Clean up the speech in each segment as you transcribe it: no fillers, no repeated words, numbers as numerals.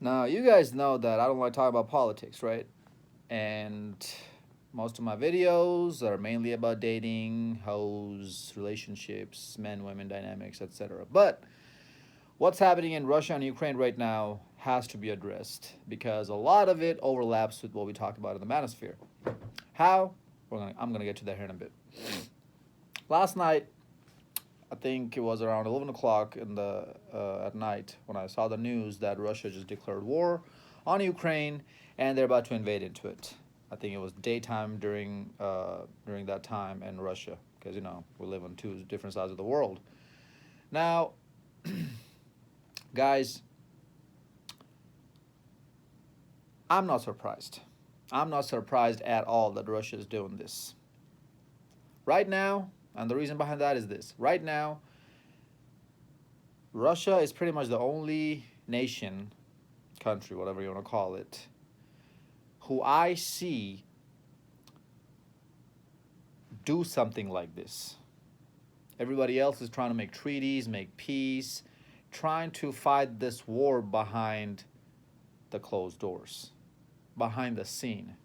Now, you guys know that I don't like talking about politics, right? And most of my videos are mainly about dating, hoes, relationships, men, women dynamics, etc. But what's happening in Russia and Ukraine right now has to be addressed because a lot of it overlaps with what we talked about in the Manosphere. How? I'm gonna get to that here in a bit. Last night, I think it was around 11 o'clock in the at night when I saw the news that Russia just declared war on Ukraine and they're about to invade into it. I think it was daytime during that time in Russia because we live on two different sides of the world. Now, guys, I'm not surprised. I'm not surprised at all that Russia is doing this right now, and the reason behind that is this: right now, Russia is pretty much the only nation, country, whatever you want to call it, who I see do something like this. Everybody else is trying to make treaties, make peace, trying to fight this war behind the closed doors, behind the scene.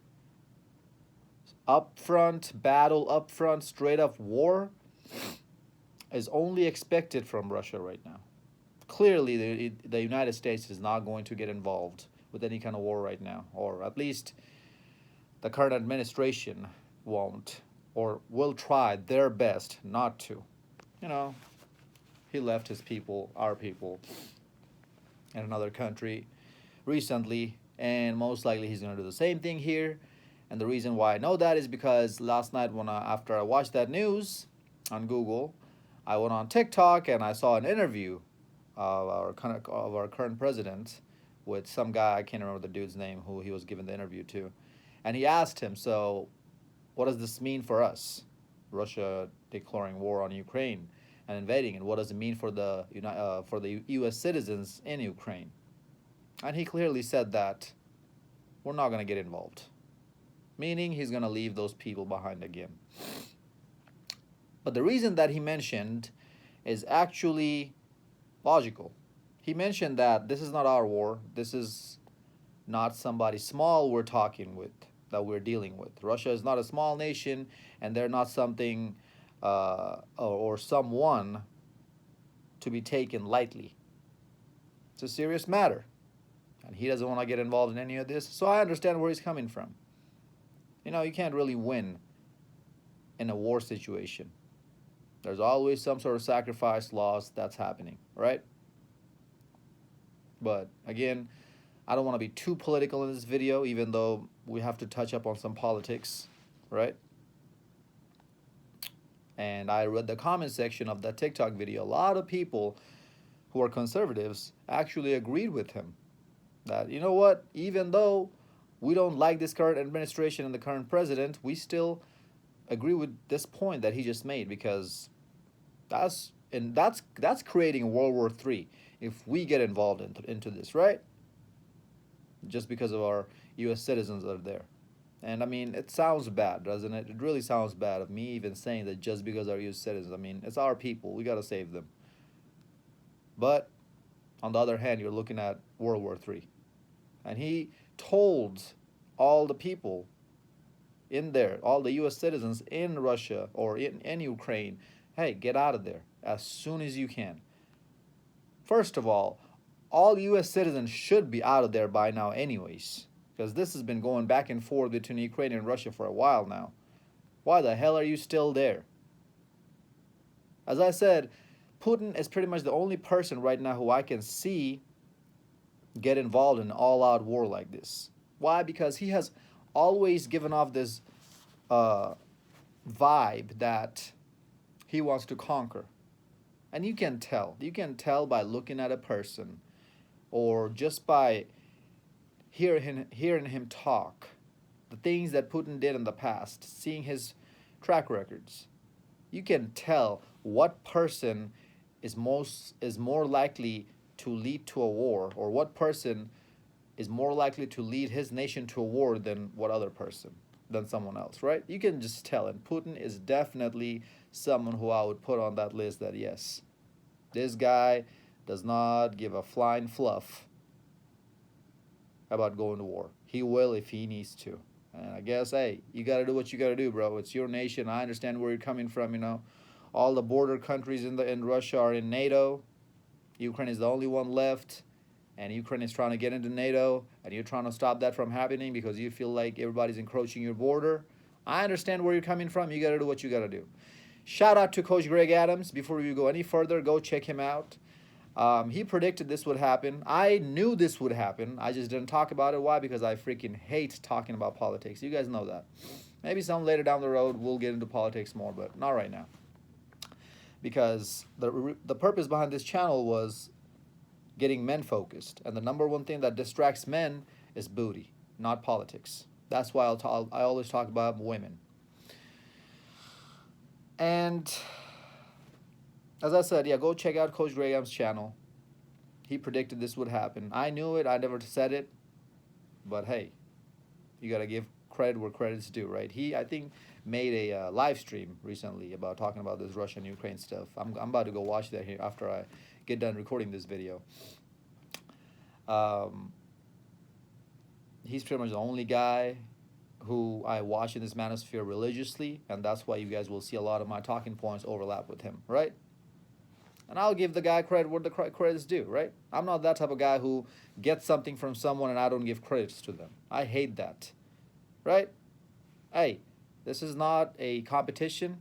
Up front, battle up front, straight up war is only expected from Russia right now. Clearly, the United States is not going to get involved with any kind of war right now, or at least the current administration won't, or will try their best not to. You know, he left his people, our people, in another country recently, and most likely he's going to do the same thing here. And the reason why I know that is because last night, after I watched that news on Google, I went on TikTok and I saw an interview of our current president with some guy. I can't remember the dude's name who he was giving the interview to, and he asked him, "So, what does this mean for us? Russia declaring war on Ukraine and invading, and what does it mean for the U.S. citizens in Ukraine?" And he clearly said that we're not going to get involved, meaning he's going to leave those people behind again. But the reason that he mentioned is actually logical. He mentioned that this is not our war. This is not somebody small we're talking with, that we're dealing with. Russia is not a small nation, and they're not something or someone to be taken lightly. It's a serious matter, and he doesn't want to get involved in any of this. So I understand where he's coming from. You can't really win in a war situation. There's always some sort of sacrifice loss that's happening, right? But again, I don't want to be too political in this video, even though we have to touch up on some politics, right? And I read the comment section of that TikTok video. A lot of people who are conservatives actually agreed with him that, you know what, even though we don't like this current administration and the current president, we still agree with this point that he just made because that's creating World War III if we get involved into this, right? Just because of our U.S. citizens that are there. And I mean, it sounds bad, doesn't it? It really sounds bad of me even saying that just because our U.S. citizens. I mean, it's our people. We got to save them. But on the other hand, you're looking at World War III. And he told all the people in there, all the U.S. citizens in Russia or in Ukraine, hey, get out of there as soon as you can. First of all U.S. citizens should be out of there by now, anyways, because this has been going back and forth between Ukraine and Russia for a while now. Why the hell are you still there? As I said, Putin is pretty much the only person right now who I can see get involved in an all out war like this. Why? Because he has always given off this uh, vibe that he wants to conquer. And you can tell. You can tell by looking at a person or just by hearing him talk, the things that Putin did in the past, seeing his track records. You can tell what person is more likely to lead to a war, or what person is more likely to lead his nation to a war than what other person, than someone else, right? You can just tell. And Putin is definitely someone who I would put on that list that, yes, this guy does not give a flying fluff about going to war. He will if he needs to. And I guess, hey, you got to do what you got to do, bro. It's your nation. I understand where you're coming from, you know. All the border countries in Russia are in NATO. Ukraine is the only one left, and Ukraine is trying to get into NATO, and you're trying to stop that from happening because you feel like everybody's encroaching your border. I understand where you're coming from. You got to do what you got to do. Shout out to Coach Greg Adams. Before you go any further, go check him out. He predicted this would happen. I knew this would happen. I just didn't talk about it. Why? Because I freaking hate talking about politics. You guys know that. Maybe some later down the road we'll get into politics more, but not right now. Because the purpose behind this channel was getting men focused, and the number one thing that distracts men is booty, not politics. That's why I always talk about women. And as I said, yeah, go check out Coach Graham's channel. He predicted this would happen. I knew it. I never said it. But hey, you got to give credit where credit's due, right? He, I think, made a live stream recently about talking about this Russia-Ukraine stuff. I'm about to go watch that here after I get done recording this video. He's pretty much the only guy who I watch in this manosphere religiously, and that's why you guys will see a lot of my talking points overlap with him, right? And I'll give the guy credit where the credit's due, right? I'm not that type of guy who gets something from someone and I don't give credits to them. I hate that, right? Hey, this is not a competition.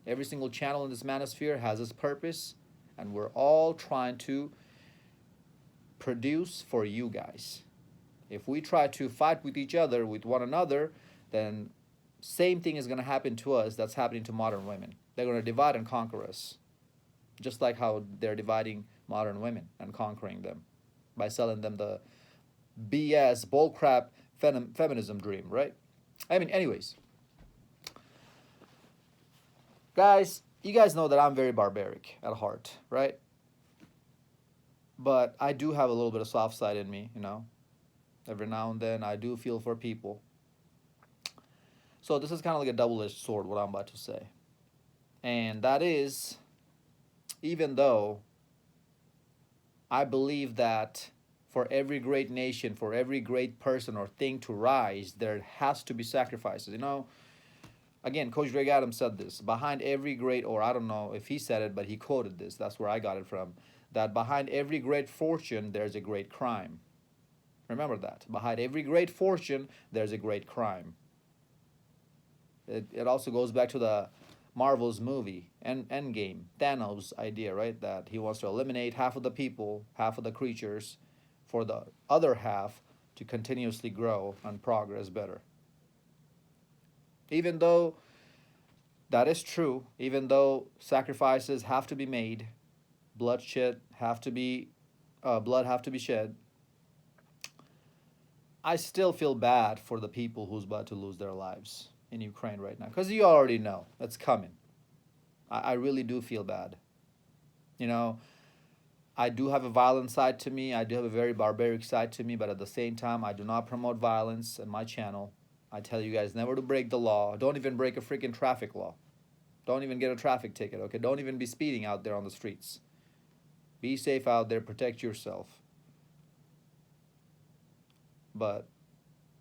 Every single channel in this manosphere has its purpose, and we're all trying to produce for you guys. If we try to fight with each other, with one another, then same thing is going to happen to us that's happening to modern women. They're going to divide and conquer us, just like how they're dividing modern women and conquering them by selling them the BS, bullcrap feminism dream, right? I mean, anyways. Guys, you guys know that I'm very barbaric at heart, right? But I do have a little bit of soft side in me, you know. Every now and then I do feel for people. So this is kind of like a double-edged sword, what I'm about to say. And that is, even though I believe that for every great nation, for every great person or thing to rise, there has to be sacrifices. You know, again, Coach Greg Adams said this, behind every great, or I don't know if he said it, but he quoted this, that's where I got it from, that behind every great fortune, there's a great crime. Remember that. Behind every great fortune, there's a great crime. It also goes back to the Marvel's movie, Endgame, Thanos' idea, right? That he wants to eliminate half of the people, half of the creatures, for the other half to continuously grow and progress better. Even though that is true, even though sacrifices have to be made, blood have to be shed, I still feel bad for the people who's about to lose their lives in Ukraine right now. Because you already know it's coming. I really do feel bad. You know, I do have a violent side to me. I do have a very barbaric side to me. But at the same time, I do not promote violence in my channel. I tell you guys never to break the law. Don't even break a freaking traffic law. Don't even get a traffic ticket, okay? Don't even be speeding out there on the streets. Be safe out there. Protect yourself. But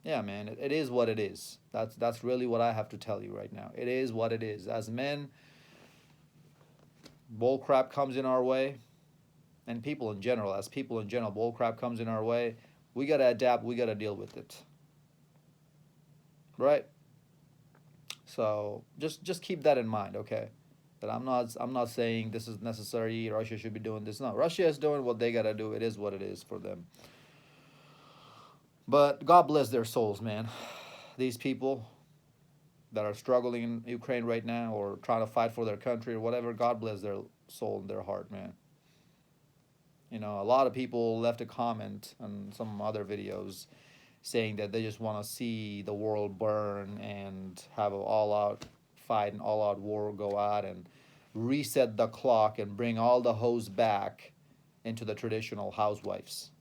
yeah, man, it is what it is. That's really what I have to tell you right now. It is what it is. As men, bullcrap comes in our way, and people in general, bullcrap comes in our way. We gotta adapt. We gotta deal with it, right? So just keep that in mind, okay? That I'm not saying this is necessary. Russia should be doing this. No, Russia is doing what they gotta do. It is what it is for them. But God bless their souls, man. These people that are struggling in Ukraine right now or trying to fight for their country or whatever, God bless their soul and their heart, man. You know, a lot of people left a comment on some other videos saying that they just want to see the world burn and have an all-out fight and all-out war go out and reset the clock and bring all the hoes back into the traditional housewives.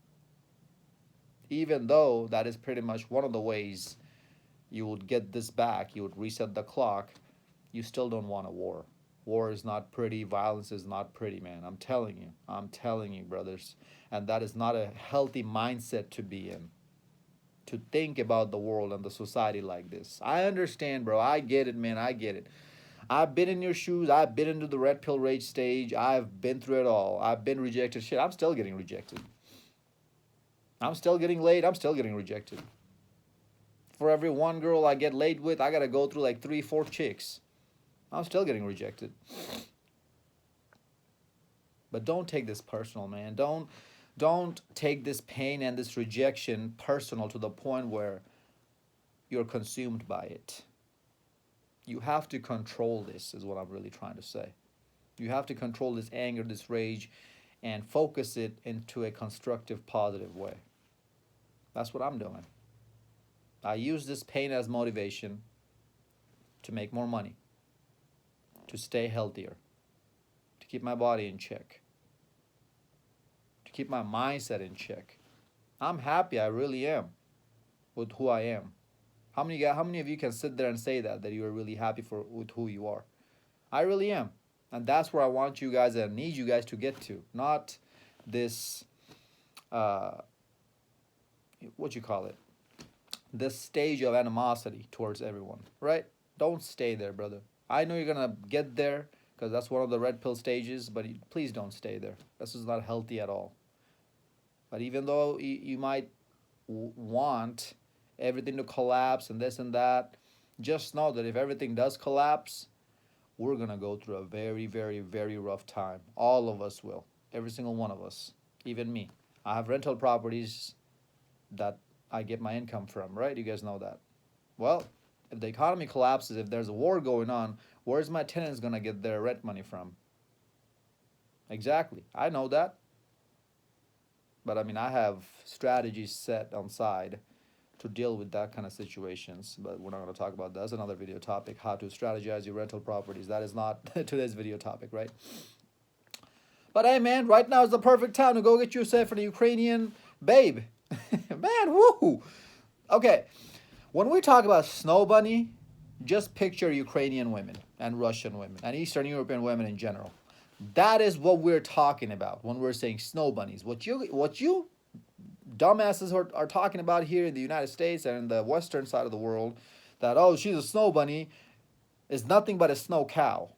Even though that is pretty much one of the ways you would get this back, you would reset the clock, you still don't want a war. War is not pretty. Violence is not pretty, man. I'm telling you, brothers. And that is not a healthy mindset to be in. to think about the world and the society like this. I understand, bro. I get it, man. I get it. I've been in your shoes. I've been into the red pill rage stage. I've been through it all. I've been rejected. Shit, I'm still getting rejected. I'm still getting laid. I'm still getting rejected. For every one girl I get laid with, I gotta go through like 3, 4 chicks. I'm still getting rejected. But don't take this personal, man. Don't take this pain and this rejection personal to the point where you're consumed by it. You have to control this, is what I'm really trying to say. You have to control this anger, this rage, and focus it into a constructive, positive way. That's what I'm doing. I use this pain as motivation to make more money, to stay healthier, to keep my body in check, to keep my mindset in check. I'm happy, I really am, with who I am. How many of you can sit there and say that you are really happy with who you are? I really am. And that's where I want you guys and need you guys to get to. Not this, what you call it? This stage of animosity towards everyone, right? Don't stay there, brother. I know you're going to get there because that's one of the red pill stages, but please don't stay there. This is not healthy at all. But even though you might want everything to collapse and this and that, just know that if everything does collapse, we're going to go through a very, very, very rough time. All of us will. Every single one of us. Even me. I have rental properties that I get my income from, right? You guys know that. Well, if the economy collapses, if there's a war going on, where's my tenants going to get their rent money from? Exactly. I know that. But I mean, I have strategies set on side to deal with that kind of situations, but we're not going to talk about that. That's another video topic, how to strategize your rental properties. That is not today's video topic, right? But hey, man, right now is the perfect time to go get yourself a Ukrainian babe. Man, woo! Okay, when we talk about snow bunny, just picture Ukrainian women and Russian women and Eastern European women in general. That is what we're talking about when we're saying snow bunnies. What you dumbasses are talking about here in the United States and in the western side of the world, that, oh, she's a snow bunny, is nothing but a snow cow.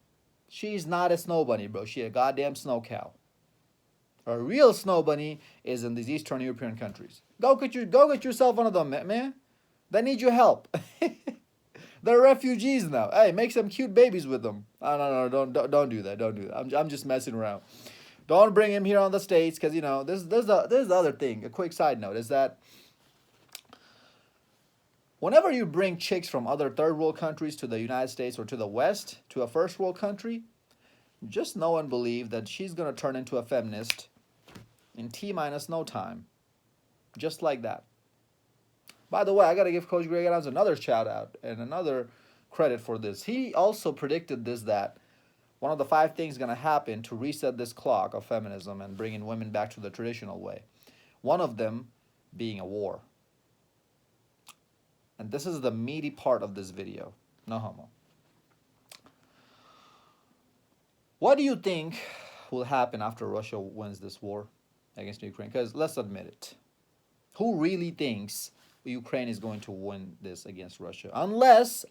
She's not a snow bunny, bro. She's a goddamn snow cow. A real snow bunny is in these Eastern European countries. Go get yourself one of them, man. They need your help. They're refugees now. Hey, make some cute babies with them. No, don't do that. Don't do that. I'm just messing around. Don't bring him here on the States, because, you know, there's the other thing. A quick side note is that whenever you bring chicks from other third world countries to the United States or to the West, to a first world country, just know and believe that she's going to turn into a feminist in T-minus no time. Just like that. By the way, I got to give Coach Greg Adams another shout out and another credit for this. He also predicted this, that one of the 5 things going to happen to reset this clock of feminism and bringing women back to the traditional way. One of them being a war. And this is the meaty part of this video. No homo. What do you think will happen after Russia wins this war against Ukraine? Because let's admit it. Who really thinks Ukraine is going to win this against Russia? Unless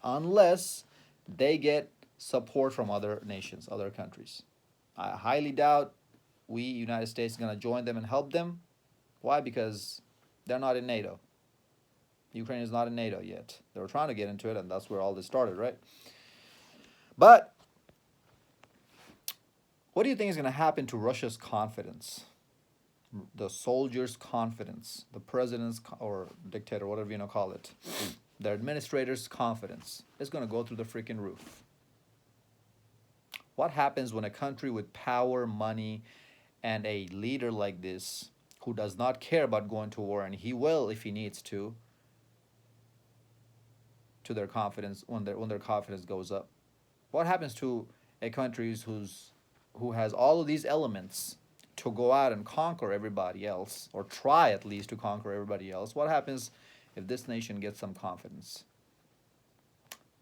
they get support from other nations, other countries. I highly doubt we, United States, are going to join them and help them. Why? Because they're not in NATO. Ukraine is not in NATO yet. They were trying to get into it, and that's where all this started, right? But what do you think is going to happen to Russia's confidence? The soldiers' confidence, the president's or dictator, whatever you want to call it, their administrator's confidence is going to go through the freaking roof. What happens when a country with power, money, and a leader like this, who does not care about going to war, and he will if he needs to their confidence, when their confidence goes up? What happens to a country who has all of these elements to go out and conquer everybody else, or try at least to conquer everybody else? What happens if this nation gets some confidence?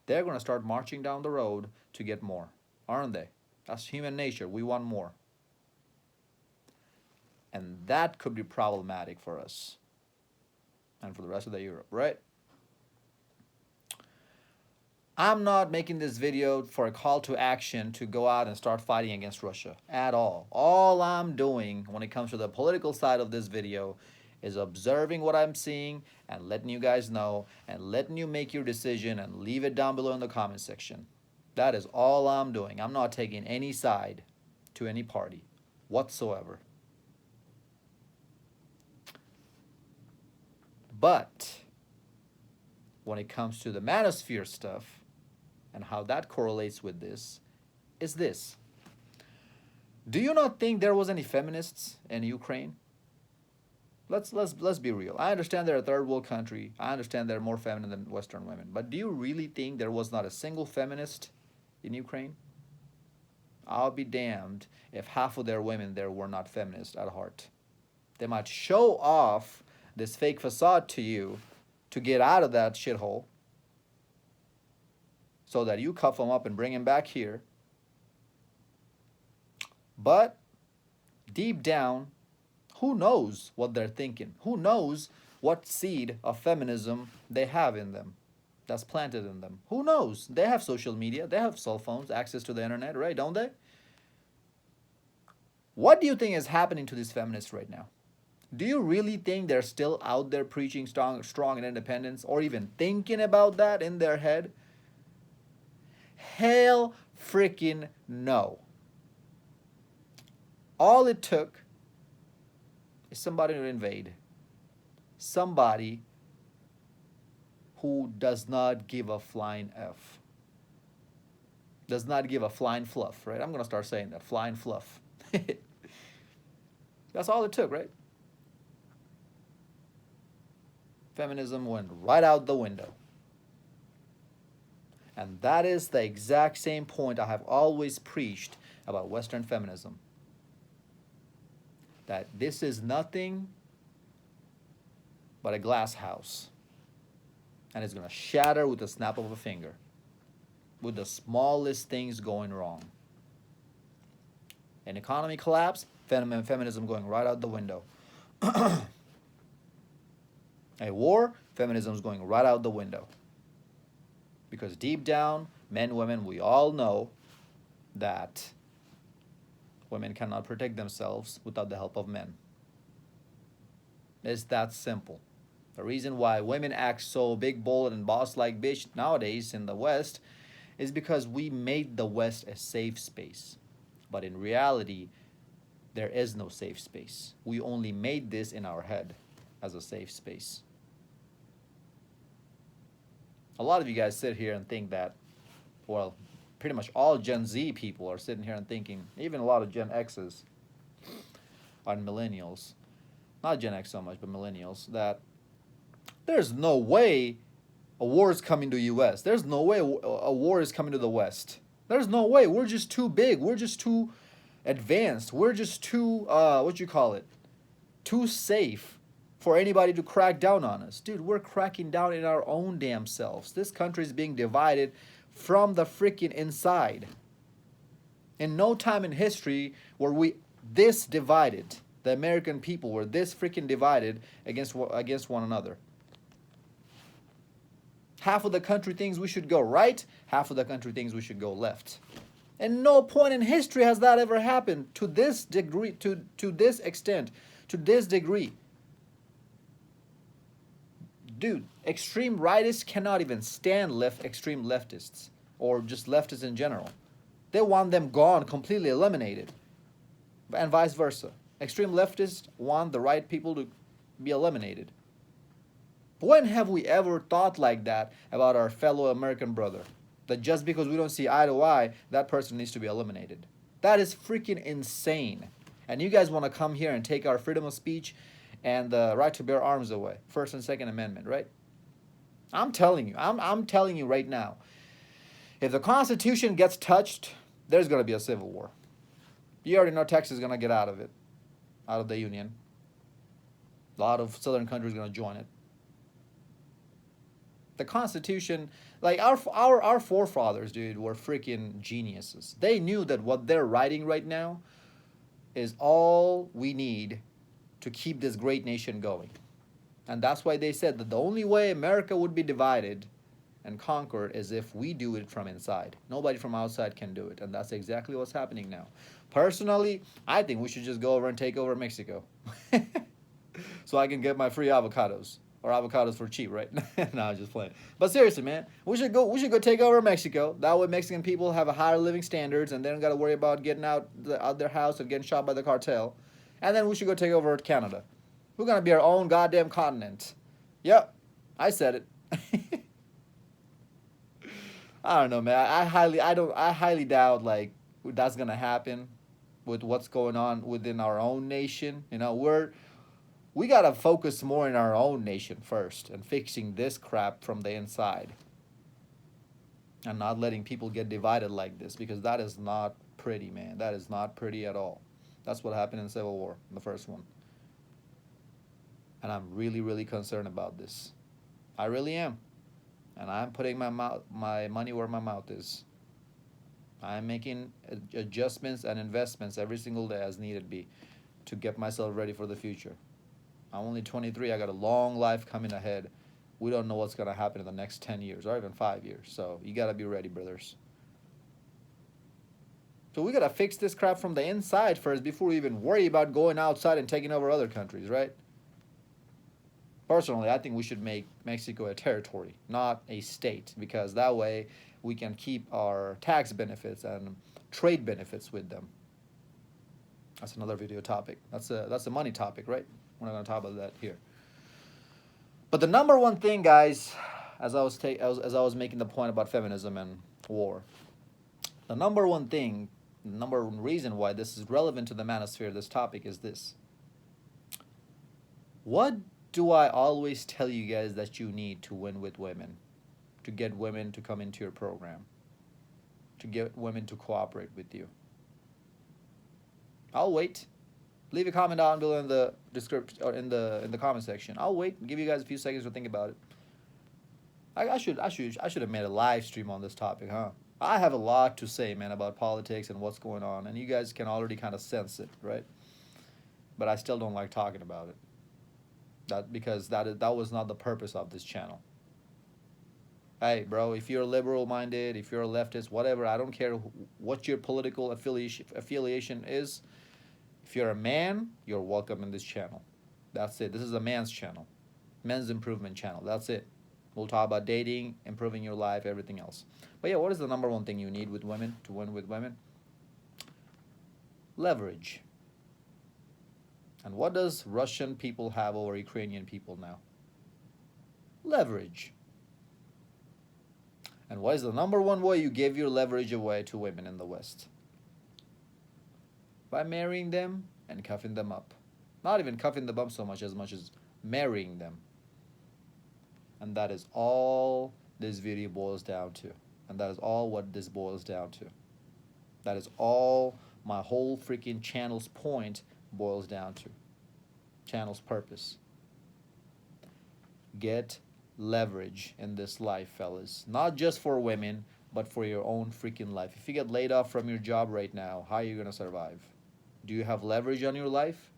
They're going to start marching down the road to get more, aren't they? That's human nature. We want more. And that could be problematic for us. and for the rest of the Europe, right? I'm not making this video for a call to action to go out and start fighting against Russia at all. All I'm doing when it comes to the political side of this video is observing what I'm seeing and letting you guys know and letting you make your decision and leave it down below in the comment section. That is all I'm doing. I'm not taking any side to any party whatsoever. But when it comes to the Manosphere stuff and how that correlates with this, is this. Do you not think there was any feminists in Ukraine? Let's be real. I understand they're a third world country. I understand they're more feminine than Western women. But do you really think there was not a single feminist in Ukraine? I'll be damned if half of their women there were not feminist at heart. They might show off this fake facade to you to get out of that shithole so that you cuff them up and bring them back here. But deep down, who knows what they're thinking? Who knows what seed of feminism they have in them, that's planted in them? Who knows? They have social media, they have cell phones, access to the internet, right? Don't they? What do you think is happening to these feminists right now? Do you really think they're still out there preaching strong and independence, or even thinking about that in their head? Hell freaking no. All it took is somebody to invade. Somebody who does not give a flying F. Does not give a flying fluff, right? I'm going to start saying that. Flying fluff. That's all it took, right? Feminism went right out the window. And that is the exact same point I have always preached about Western feminism. That this is nothing but a glass house. And it's going to shatter with the snap of a finger. With the smallest things going wrong. An economy collapse, feminism going right out the window. A war, feminism is going right out the window. Because deep down, men, women, we all know that women cannot protect themselves without the help of men. It's that simple. The reason why women act so big, bold, and boss-like bitch nowadays in the West is because we made the West a safe space. But in reality, there is no safe space. We only made this in our head as a safe space. A lot of you guys sit here and think that, well, pretty much all Gen Z people are sitting here and thinking, even a lot of Gen X's and millennials, not Gen X so much, but millennials, that there's no way a war is coming to U.S. There's no way a war is coming to the West. There's no way. We're just too big. We're just too advanced. We're just too, too safe for anybody to crack down on us. Dude, we're cracking down in our own damn selves. This country is being divided from the freaking inside. In no time in history were we this divided. The American people were this freaking divided against one another. Half of the country thinks we should go right, half of the country thinks we should go left. And no point in history has that ever happened to this degree, to this extent, to this degree. Dude, extreme rightists cannot even stand extreme leftists, or just leftists in general. They want them gone, completely eliminated. And vice versa. Extreme leftists want the right people to be eliminated. When have we ever thought like that about our fellow American brother? That just because we don't see eye to eye, that person needs to be eliminated. That is freaking insane. And you guys want to come here and take our freedom of speech and the right to bear arms away. First and Second Amendment, right? I'm telling you. I'm telling you right now. If the Constitution gets touched, there's going to be a civil war. You already know Texas is going to get out of it. Out of the Union. A lot of southern countries are going to join it. The Constitution, like our forefathers, dude, were freaking geniuses. They knew that what they're writing right now is all we need to keep this great nation going. And that's why they said that the only way America would be divided and conquered is if we do it from inside. Nobody from outside can do it. And that's exactly what's happening now. Personally, I think we should just go over and take over Mexico. So I can get my free avocados. Or avocados for cheap, right? No, I'm just playing. But seriously, man, we should go take over Mexico. That way Mexican people have a higher living standards and they don't gotta worry about getting out their house and getting shot by the cartel. And then we should go take over Canada. We're gonna be our own goddamn continent. Yep. I said it. I don't know, man. I highly doubt like that's gonna happen with what's going on within our own nation. We gotta focus more in our own nation first and fixing this crap from the inside, and not letting people get divided like this, because that is not pretty, man. That is not pretty at all. That's what happened in Civil War, the first one, and I'm really, really concerned about this. I really am. And I'm putting my money where my mouth is. I'm making adjustments and investments every single day as needed be to get myself ready for the future. I'm only 23. I got a long life coming ahead. We don't know what's going to happen in the next 10 years or even 5 years. So you got to be ready, brothers. So we got to fix this crap from the inside first before we even worry about going outside and taking over other countries, right? Personally, I think we should make Mexico a territory, not a state, because that way we can keep our tax benefits and trade benefits with them. That's another video topic. That's a money topic, right? We're not going to talk about that here. But the number one thing, guys, as I was making the point about feminism and war, the number one thing, the number one reason why this is relevant to the Manosphere, this topic, is this. What do I always tell you guys that you need to win with women, to get women to come into your program, to get women to cooperate with you? I'll wait. Leave a comment down below in the description or in the comment section. I'll wait and give you guys a few seconds to think about it. I should have made a live stream on this topic, huh? I have a lot to say, man, about politics and what's going on, and you guys can already kind of sense it, right? But I still don't like talking about it. Because that was not the purpose of this channel. Hey, bro, if you're liberal minded, if you're a leftist, whatever, I don't care what your political affiliation is. If you're a man, you're welcome in this channel. That's it. This is a man's channel, men's improvement channel. That's it. We'll talk about dating, improving your life, everything else. But yeah, what is the number one thing you need with women to win with women? Leverage. And what does Russian people have over Ukrainian people now? Leverage. And what is the number one way you give your leverage away to women in the West? By marrying them and cuffing them up. Not even cuffing them up so much as marrying them. And that is all this video boils down to. And that is all what this boils down to. That is all my whole freaking channel's point boils down to. Channel's purpose. Get leverage in this life, fellas. Not just for women, but for your own freaking life. If you get laid off from your job right now, how are you going to survive? Do you have leverage on your life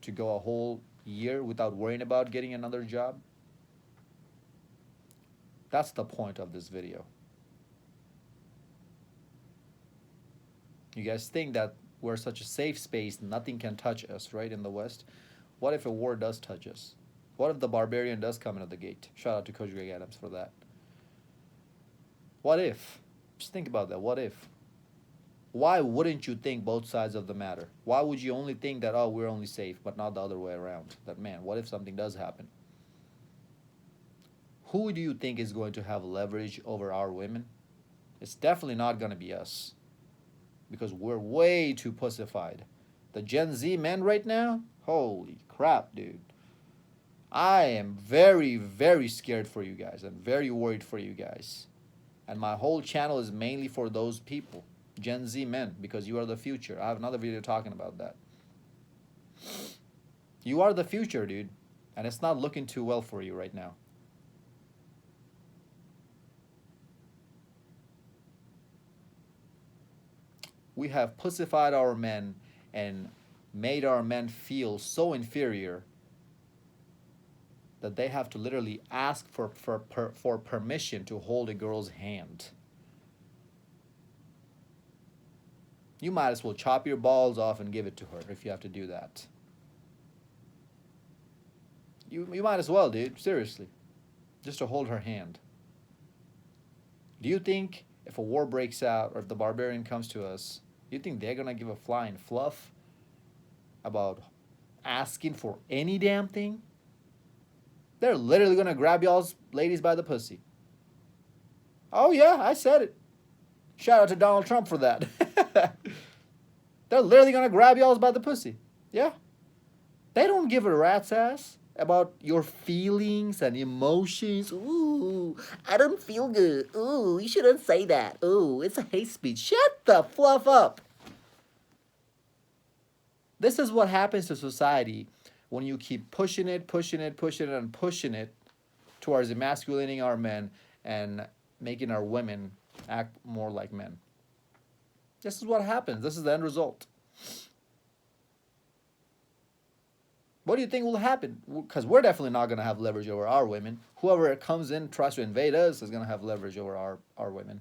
to go a whole year without worrying about getting another job? That's the point of this video. You guys think that we're such a safe space, nothing can touch us, right, in the West? What if a war does touch us? What if the barbarian does come into the gate? Shout out to Coach Greg Adams for that. What if? Just think about that. What if? Why wouldn't you think both sides of the matter? Why would you only think that, oh, we're only safe, but not the other way around? That, man, what if something does happen? Who do you think is going to have leverage over our women? It's definitely not going to be us. Because we're way too pussified. The Gen Z men right now? Holy crap, dude. I am very, very scared for you guys. I'm very worried for you guys. And my whole channel is mainly for those people. Gen Z men, because you are the future. I have another video talking about that. You are the future, dude. And it's not looking too well for you right now. We have pussified our men and made our men feel so inferior that they have to literally ask for permission to hold a girl's hand. You might as well chop your balls off and give it to her if you have to do that. You might as well, dude. Seriously. Just to hold her hand. Do you think if a war breaks out or if the barbarian comes to us, do you think they're going to give a flying fluff about asking for any damn thing? They're literally going to grab y'all's ladies by the pussy. Oh, yeah, I said it. Shout out to Donald Trump for that. They're literally going to grab y'all's by the pussy. Yeah. They don't give a rat's ass about your feelings and emotions. Ooh, I don't feel good. Ooh, you shouldn't say that. Ooh, it's a hate speech. Shut the fluff up. This is what happens to society when you keep pushing it towards emasculating our men and making our women act more like men. This is what happens. This is the end result. What do you think will happen? Because we're definitely not going to have leverage over our women. Whoever comes in, tries to invade us, is going to have leverage over our women.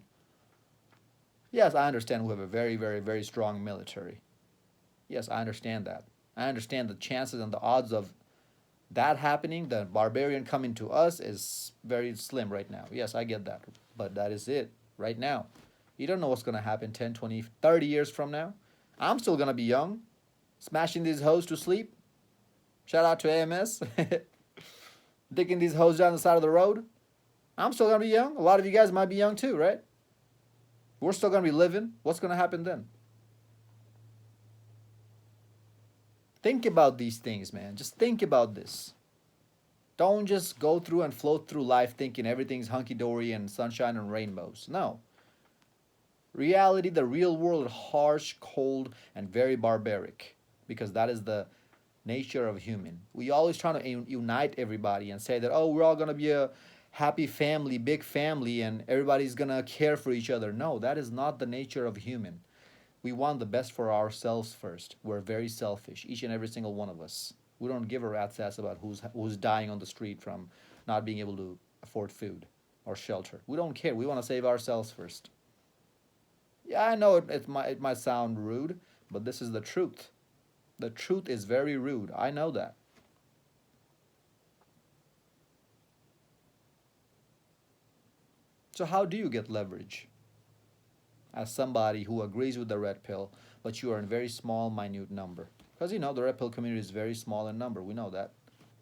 Yes, I understand we have a very, very, very strong military. Yes, I understand that. I understand the chances and the odds of that happening, the barbarian coming to us, is very slim right now. Yes, I get that. But that is it right now. You don't know what's going to happen 10, 20, 30 years from now. I'm still going to be young, smashing these hoes to sleep. Shout out to AMS. Dicking these hoes down the side of the road. I'm still going to be young. A lot of you guys might be young too, right? We're still going to be living. What's going to happen then? Think about these things, man. Just think about this. Don't just go through and float through life thinking everything's hunky-dory and sunshine and rainbows. No. Reality, the real world, harsh, cold, and very barbaric. Because that is the nature of human. We always try to unite everybody and say that, oh, we're all going to be a happy family, big family, and everybody's going to care for each other. No, that is not the nature of human. We want the best for ourselves first. We're very selfish, each and every single one of us. We don't give a rat's ass about who's dying on the street from not being able to afford food or shelter. We don't care. We want to save ourselves first. Yeah, I know it might sound rude, but this is the truth. The truth is very rude. I know that. So how do you get leverage? As somebody who agrees with the red pill, but you are in very small, minute number. Because, you know, the red pill community is very small in number. We know that.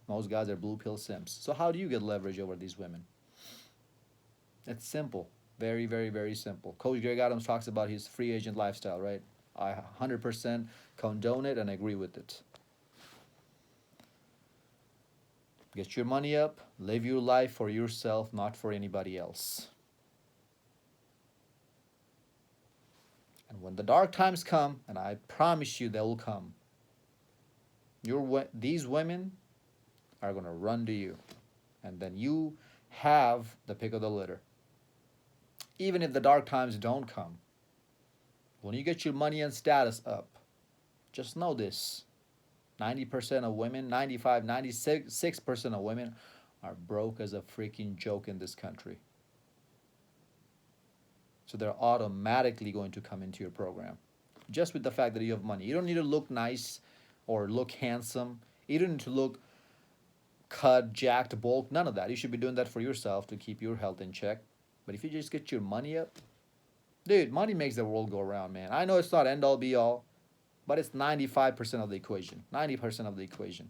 Most guys are blue pill simps. So how do you get leverage over these women? It's simple. Very, very, very simple. Coach Greg Adams talks about his free agent lifestyle, right? I 100% condone it and agree with it. Get your money up. Live your life for yourself, not for anybody else. And when the dark times come, and I promise you they will come, these women are going to run to you. And then you have the pick of the litter. Even if the dark times don't come, when you get your money and status up, just know this. 90% of women, 95, 96% of women are broke as a freaking joke in this country. So they're automatically going to come into your program. Just with the fact that you have money. You don't need to look nice or look handsome. You don't need to look cut, jacked, bulk. None of that. You should be doing that for yourself to keep your health in check. But if you just get your money up, dude, money makes the world go around, man. I know it's not end all be all, but it's 95% of the equation. 90% of the equation.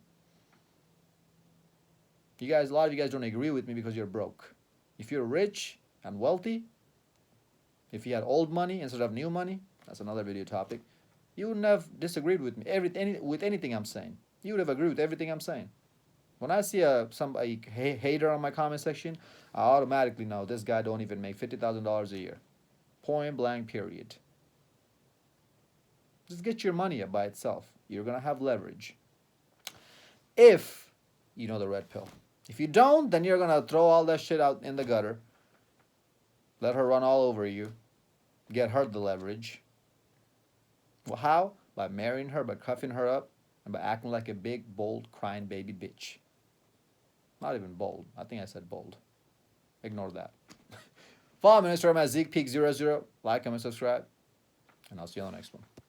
You guys, a lot of you guys don't agree with me because you're broke. If you're rich and wealthy, if you had old money instead of new money, that's another video topic, you wouldn't have disagreed with me with anything I'm saying. You would have agreed with everything I'm saying. When I see a hater on my comment section, I automatically know this guy don't even make $50,000 a year. Point blank, period. Just get your money up by itself. You're going to have leverage. If you know the red pill. If you don't, then you're going to throw all that shit out in the gutter. Let her run all over you. Get her the leverage. Well, how? By marrying her, by cuffing her up, and by acting like a big, bold, crying baby bitch. Not even bold. I think I said bold. Ignore that. Follow me on Instagram at Zeekpeak00. Like, comment, subscribe. And I'll see you on the next one.